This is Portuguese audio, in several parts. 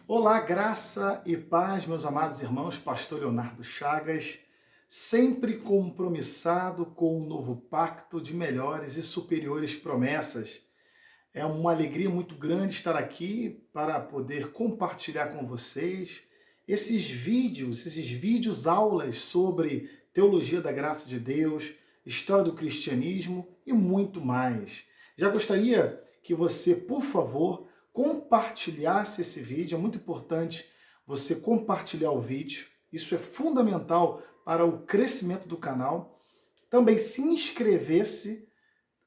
Olá, graça e paz, meus amados irmãos, Pastor Leonardo Chagas, sempre compromissado com um novo pacto de melhores e superiores promessas. É uma alegria muito grande estar aqui para poder compartilhar com vocês esses vídeos aulas sobre teologia da graça de Deus, história do cristianismo e muito mais. Já gostaria que você, por favor, compartilhasse esse vídeo. É muito importante você compartilhar o vídeo. Isso é fundamental para o crescimento do canal. Também se inscrevesse.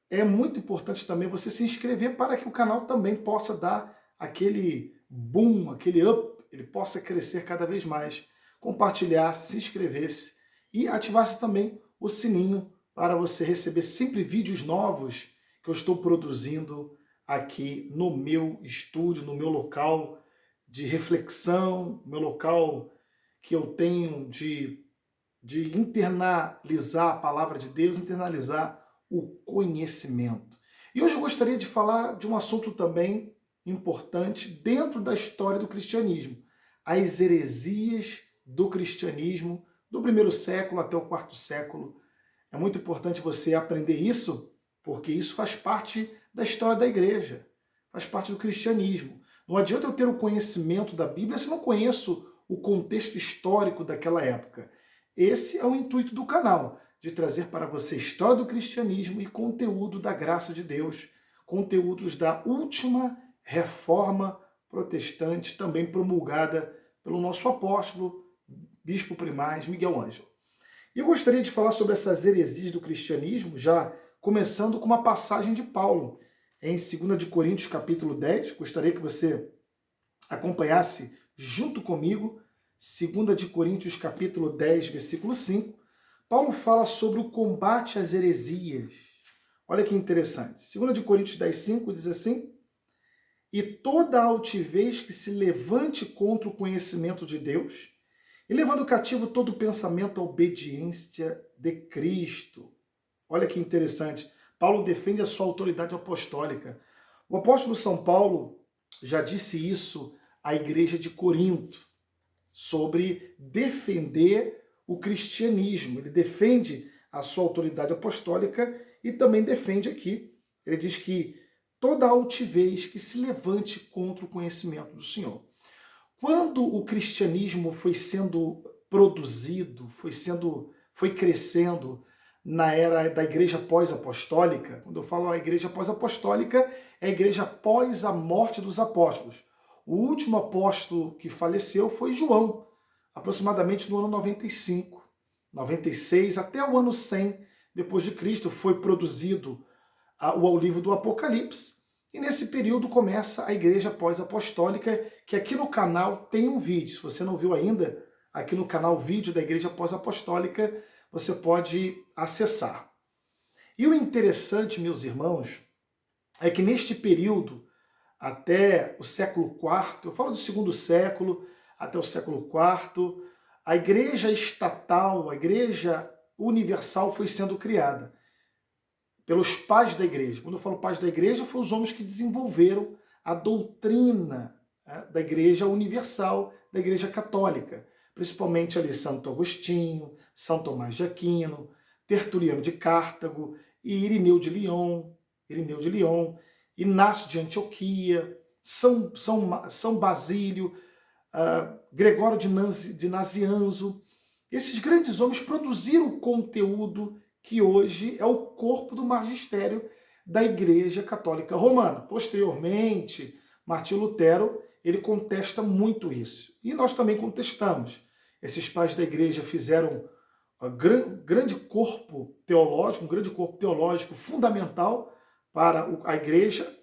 É muito importante também você se inscrever para que o canal também possa dar aquele boom, aquele up, ele possa crescer cada vez mais. Compartilhar, se inscrevesse e ativasse também o sininho para você receber sempre vídeos novos que eu estou produzindo aqui no meu estúdio, no meu local de reflexão, meu local que eu tenho de internalizar a palavra de Deus, internalizar o conhecimento. E hoje eu gostaria de falar de um assunto também importante dentro da história do cristianismo, as heresias do cristianismo do primeiro século até o quarto século. É muito importante você aprender isso, porque isso faz parte da história da igreja, faz parte do cristianismo. Não adianta eu ter o conhecimento da Bíblia se eu não conheço o contexto histórico daquela época. Esse é o intuito do canal, de trazer para você história do cristianismo e conteúdo da graça de Deus, conteúdos da última reforma protestante, também promulgada pelo nosso apóstolo, bispo primaz Miguel Ângelo. E eu gostaria de falar sobre essas heresias do cristianismo, já começando com uma passagem de Paulo, em 2 de Coríntios, capítulo 10. Gostaria que você acompanhasse junto comigo, 2 de Coríntios, capítulo 10, versículo 5. Paulo fala sobre o combate às heresias. Olha que interessante. 2 de Coríntios 10, 5 diz assim: e toda altivez que se levante contra o conhecimento de Deus, e levando cativo todo pensamento à obediência de Cristo. Olha que interessante. Paulo defende a sua autoridade apostólica. O apóstolo São Paulo já disse isso à igreja de Corinto, sobre defender o cristianismo. Ele defende a sua autoridade apostólica e também defende aqui, ele diz que toda altivez que se levante contra o conhecimento do Senhor. Quando o cristianismo foi sendo produzido, foi crescendo na era da igreja pós-apostólica, quando eu falo a igreja pós-apostólica, é a igreja após a morte dos apóstolos. O último apóstolo que faleceu foi João, aproximadamente no ano 95, 96, até o ano 100 depois de Cristo, foi produzido o livro do Apocalipse. E nesse período começa a igreja pós-apostólica, que aqui no canal tem um vídeo. Se você não viu ainda, aqui no canal vídeo da igreja pós-apostólica, você pode acessar. E o interessante, meus irmãos, é que neste período, até o século IV, eu falo do segundo século até o século IV, a igreja estatal, a igreja universal foi sendo criada pelos pais da igreja. Quando eu falo pais da igreja, foram os homens que desenvolveram a doutrina da igreja universal, da igreja católica, principalmente ali Santo Agostinho, São Tomás de Aquino, Tertuliano de Cartago e Irineu de Lyon, Inácio de Antioquia, São Basílio, Gregório de Nazianzo. Esses grandes homens produziram o conteúdo que hoje é o corpo do magistério da Igreja Católica Romana. Posteriormente, Martinho Lutero, ele contesta muito isso. E nós também contestamos. Esses pais da igreja fizeram um grande corpo teológico fundamental para a igreja,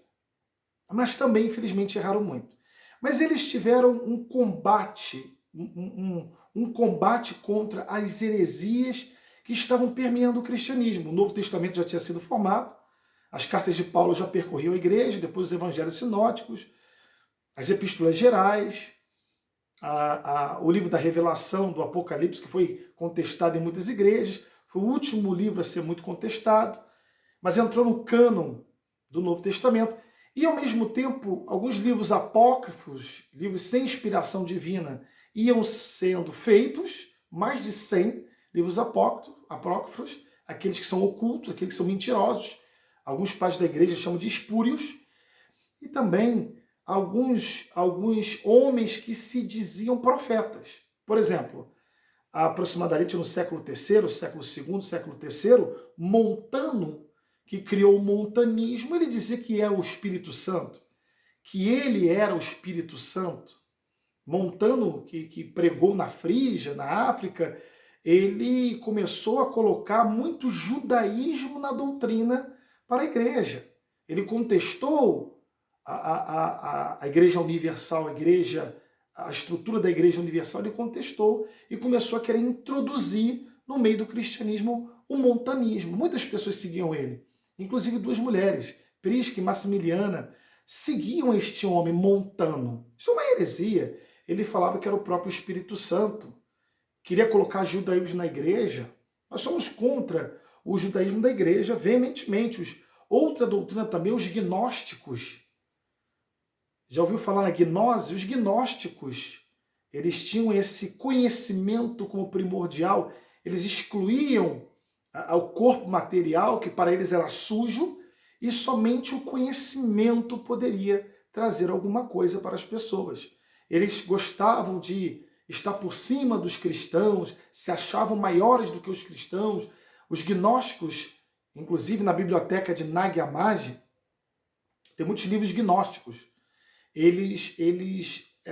mas também, infelizmente, erraram muito. Mas eles tiveram um combate, um combate contra as heresias que estavam permeando o cristianismo. O Novo Testamento já tinha sido formado, as cartas de Paulo já percorriam a igreja, depois os evangelhos sinóticos, as epístolas gerais, o livro da Revelação, do Apocalipse, que foi contestado em muitas igrejas, foi o último livro a ser muito contestado, mas entrou no cânon do Novo Testamento. E, ao mesmo tempo, alguns livros apócrifos, livros sem inspiração divina, iam sendo feitos, mais de 100 livros apócrifos, aqueles que são ocultos, aqueles que são mentirosos. Alguns pais da igreja chamam de espúrios. E também alguns homens que se diziam profetas. Por exemplo, aproximadamente no século III, século II, século III, Montano, que criou o montanismo, ele dizia que era o Espírito Santo, que ele era o Espírito Santo. Montano, que pregou na Frígia, na África, ele começou a colocar muito judaísmo na doutrina para a igreja. Ele contestou a Igreja Universal, a estrutura da Igreja Universal, ele contestou e começou a querer introduzir no meio do cristianismo o montanismo. Muitas pessoas seguiam ele, inclusive duas mulheres, Prisca e Maximiliana, seguiam este homem Montano. Isso é uma heresia. Ele falava que era o próprio Espírito Santo. Queria colocar judaísmo na igreja. Nós somos contra o judaísmo da igreja veementemente. Outra doutrina também, os gnósticos. Já ouviu falar na gnose? Os gnósticos, eles tinham esse conhecimento como primordial. Eles excluíam o corpo material, que para eles era sujo, e somente o conhecimento poderia trazer alguma coisa para as pessoas. Eles gostavam de estar por cima dos cristãos, se achavam maiores do que os cristãos. Os gnósticos, inclusive na biblioteca de Nag Hammadi, tem muitos livros gnósticos. Eles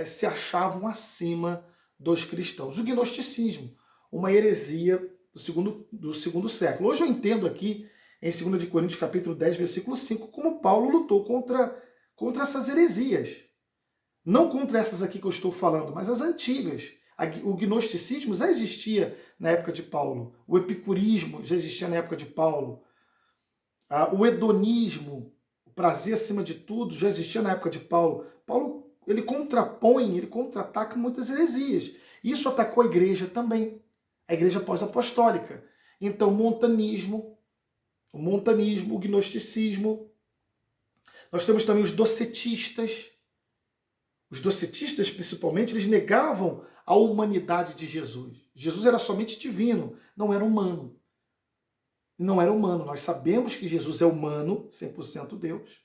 se achavam acima dos cristãos. O gnosticismo, uma heresia do segundo século. Hoje eu entendo aqui, em 2 Coríntios capítulo 10, versículo 5, como Paulo lutou contra essas heresias. Não contra essas aqui que eu estou falando, mas as antigas. O gnosticismo já existia na época de Paulo. O epicurismo já existia na época de Paulo. O hedonismo, o prazer acima de tudo, já existia na época de Paulo. Paulo, ele contra-ataca muitas heresias. Isso atacou a igreja também, a igreja pós-apostólica. Então, o montanismo, o gnosticismo. Nós temos também os docetistas. Os docetistas, principalmente, eles negavam a humanidade de Jesus. Jesus era somente divino, não era humano. Não era humano. Nós sabemos que Jesus é humano, 100% Deus,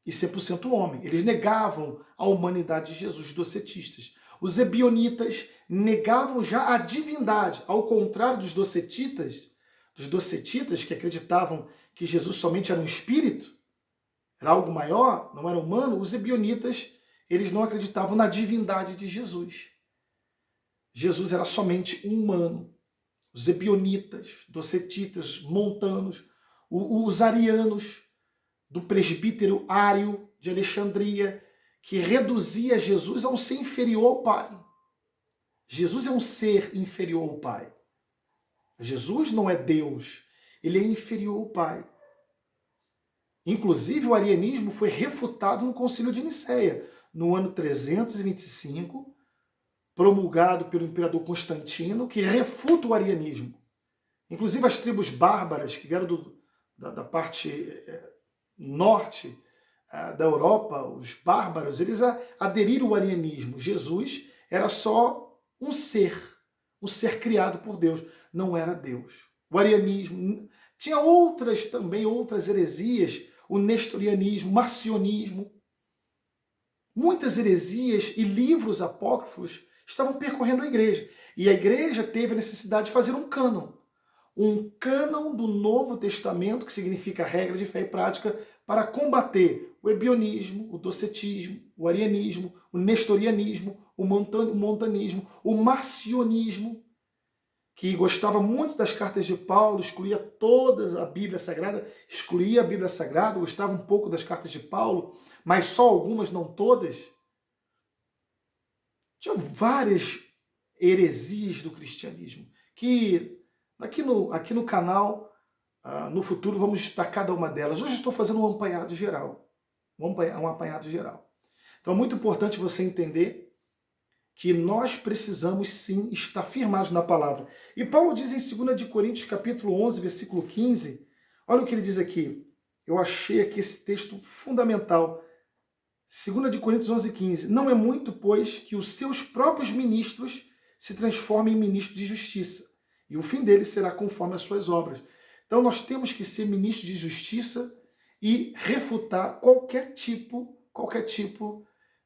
e 100% homem. Eles negavam a humanidade de Jesus, os docetistas. Os ebionitas negavam já a divindade, ao contrário dos docetitas que acreditavam que Jesus somente era um espírito, era algo maior, não era humano. Os ebionitas, eles não acreditavam na divindade de Jesus. Jesus era somente humano. Os ebionitas, docetitas, montanos, os arianos, do presbítero Ário de Alexandria, que reduzia Jesus a um ser inferior ao Pai. Jesus é um ser inferior ao Pai. Jesus não é Deus, ele é inferior ao Pai. Inclusive, o arianismo foi refutado no Concílio de Nicéia, no ano 325, promulgado pelo imperador Constantino, que refuta o arianismo. Inclusive, as tribos bárbaras, que vieram da parte norte da Europa, os bárbaros, eles aderiram ao arianismo. Jesus era só um ser criado por Deus, não era Deus. O arianismo tinha outras heresias, o nestorianismo, o marcionismo. Muitas heresias e livros apócrifos estavam percorrendo a igreja. E a igreja teve a necessidade de fazer um cânon do Novo Testamento, que significa regra de fé e prática, para combater o ebionismo, o docetismo, o arianismo, o nestorianismo, o montanismo, o marcionismo, que gostava muito das cartas de Paulo, excluía toda a Bíblia Sagrada, gostava um pouco das cartas de Paulo, mas só algumas, não todas. Tinha várias heresias do cristianismo, que aqui no canal, no futuro, vamos destacar cada uma delas. Hoje estou fazendo um apanhado geral. Então é muito importante você entender que nós precisamos sim estar firmados na palavra. E Paulo diz em 2 Coríntios capítulo 11, versículo 15, olha o que ele diz aqui. eu achei aqui esse texto fundamental. 2 Coríntios 11:15. Não é muito, pois, que os seus próprios ministros se transformem em ministros de justiça, e o fim deles será conforme as suas obras. Então nós temos que ser ministros de justiça e refutar qualquer tipo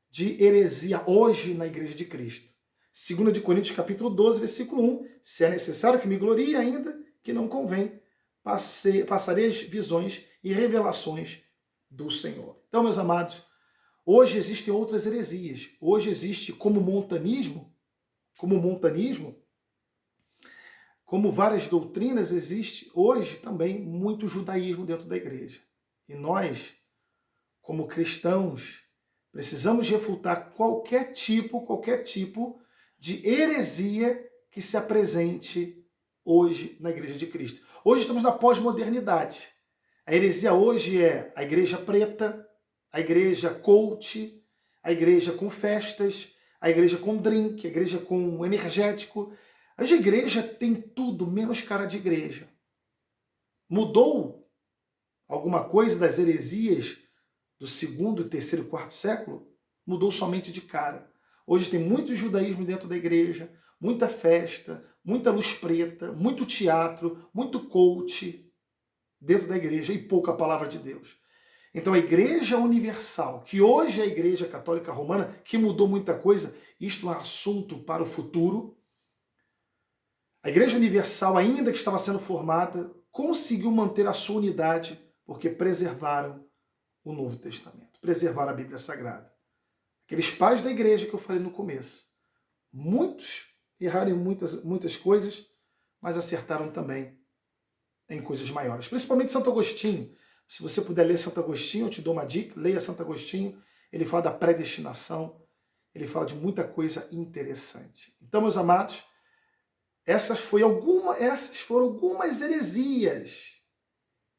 de heresia hoje na Igreja de Cristo. 2 Coríntios capítulo 12, versículo 1. Se é necessário que me glorie ainda, que não convém, passarei as visões e revelações do Senhor. Então, meus amados, hoje existem outras heresias. Hoje existe como montanismo, como várias doutrinas, existe hoje também muito judaísmo dentro da igreja. E nós, como cristãos, precisamos refutar qualquer tipo de heresia que se apresente hoje na Igreja de Cristo. Hoje estamos na pós-modernidade. A heresia hoje é a igreja preta, a igreja coach, a igreja com festas, a igreja com drink, a igreja com energético. A igreja tem tudo menos cara de igreja. Mudou alguma coisa das heresias do 2º, 3º, 4º século? Mudou somente de cara. Hoje tem muito judaísmo dentro da igreja, muita festa, muita luz preta, muito teatro, muito coach dentro da igreja e pouca palavra de Deus. Então a Igreja Universal, que hoje é a Igreja Católica Romana, que mudou muita coisa, isto é um assunto para o futuro. A Igreja Universal, ainda que estava sendo formada, conseguiu manter a sua unidade porque preservaram o Novo Testamento, preservaram a Bíblia Sagrada. Aqueles pais da igreja que eu falei no começo, muitos erraram em muitas coisas, mas acertaram também em coisas maiores. Principalmente Santo Agostinho. Se você puder ler Santo Agostinho, eu te dou uma dica, leia Santo Agostinho. Ele fala da predestinação, ele fala de muita coisa interessante. Então, meus amados, essas foram algumas heresias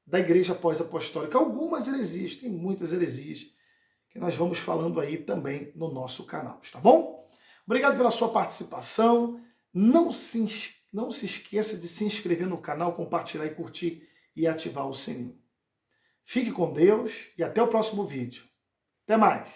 da igreja pós-apostólica. Algumas heresias, tem muitas heresias que nós vamos falando aí também no nosso canal, tá bom? Obrigado pela sua participação. Não se esqueça de se inscrever no canal, compartilhar e curtir e ativar o sininho. Fique com Deus e até o próximo vídeo. Até mais!